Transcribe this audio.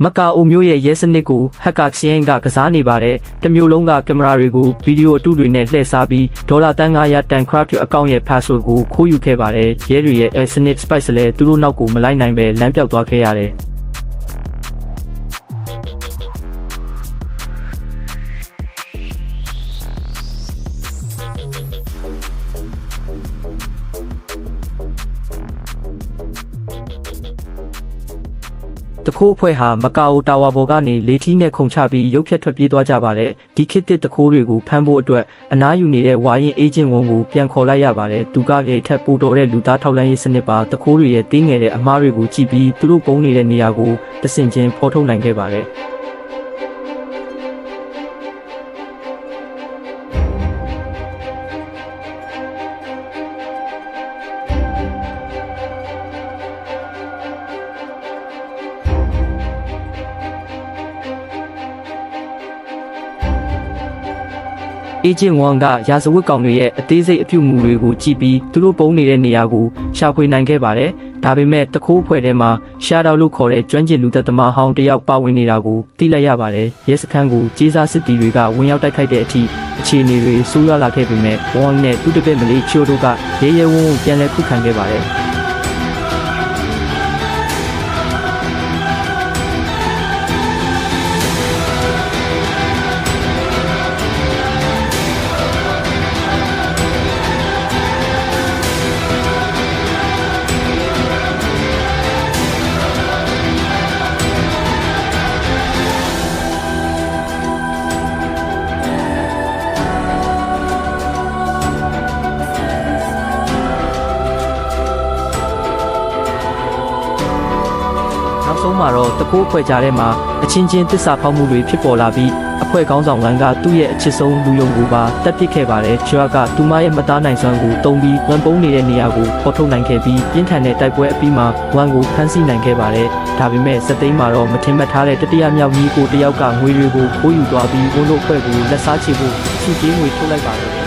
မကာအိုမျိုးရဲ့ရဲစနစ်ကိုဟက်ကာခရိုင်ကကစားနေပါတယ်။တမျိုးလုံးကကင်မရာတွေကိုဗီဒီယိုအတုတွေနဲ့လှည့်စားပြီးဒေါ်လာတန်900တန် craft အကောင့်ရဲ့ password ကိုခိုးယူခဲ့ပါတယ်။ရဲတွေရဲ့ Snip Spice လည်းသူတို့နောက်ကိုမလိုက်နိုင်ပဲလမ်းပြောက်သွားခဲ့ရတယ်။တခိုးအဖွဲ့ဟာမကာအိုတာဝါပေါ်ကနေလေထီးနဲ့ခုန်ချပြီးရုပ်ဖြတ်ထွက်ပြေးသွားကြပါတယ်ဒီခေတ်သစ်တခိုးတွေကိုဖမ်းဖို့အတွက်အနားယူနေတဲ့ဝါရင်အေဂျင့်ဝန်ကိုပြန်ခေါ်လိုက်ရပါတယ်သူကလည်းထက်ပိုတော်တဲ့လူသားထောက်လှမ်းရေးစနစ်ပါတခိုးတွေရဲ့တင်းငယ်တဲ့အမားတွေကိုကြည့်ပြီးသူတို့ပုံနေတဲ့နေရာကိုတဆင်ချင်းဖော်ထုတ်နိုင်ခဲ့ပါတယ်အေဂျင့်ဝမ်ကရာဇဝတ်ကောင်တွေရဲ့အသေးစိတ်အပြုအမူတွေကိုကြည့်ပြီးသူတို့ပုံနေတဲ့နေရာကိုရှာဖွေနိုင်ခဲ့ပါတယ်။ဒါပေမဲ့တခိုးအဖွဲ့ထဲမှာရှားတောက်လို့ခေါ်တဲ့ကျွမ်းကျင်လူသက်သမားဟောင်းတယောက်ပါဝင်နေတာကိုသိလိုက်ရပါတယ်။ရဲစခန်းကိုကြေးစားစစ်တီတွေကဝင်ရောက်တိုက်ခိုက်တဲ့အထိအခြေအနေတွေဆိုးရွားလာခဲ့ပေမဲ့ဝမ်နဲ့သူ့တပည့်မလေးချိုတို့ကရဲရဲဝံ့ဝံ့ပြန်လည်ခုခံခဲ့ပါတယ်။နောက်ဆုံးမှာတော့တကိုးအဖွဲ့ကြားထဲမှာအချင်းချင်းတစ္ဆာဖောက်မှုတွေဖြစ်ပေါ်လာပြီးအဖွဲ့ခေါင်းဆောင်လန်ကသူ့ရဲ့အချစ်ဆုံးလူယုံကိုပါတပ်ပစ်ခဲ့ပါတယ်။ဂျွာကသူမရဲ့မသားနိုင်စွမ်းကိုတုံးပြီးဝန်ပုံးနေတဲ့နေရာကိုဖော်ထုတ်နိုင်ခဲ့ပြီးပြင်းထန်တဲ့တိုက်ပွဲအပြီးမှာဝန်ကိုဖမ်းဆီးနိုင်ခဲ့ပါတယ်။ဒါပေမဲ့စက်သိမ်းမှာတော့မထင်မှတ်ထားတဲ့တတိယမြောက်ညီကိုတယောက်ကငွေတွေကိုခိုးယူသွားပြီးဝန်တို့အဖွဲ့ကိုလက်စားချေဖို့စီးပြေးငွေထုတ်လိုက်ပါတယ်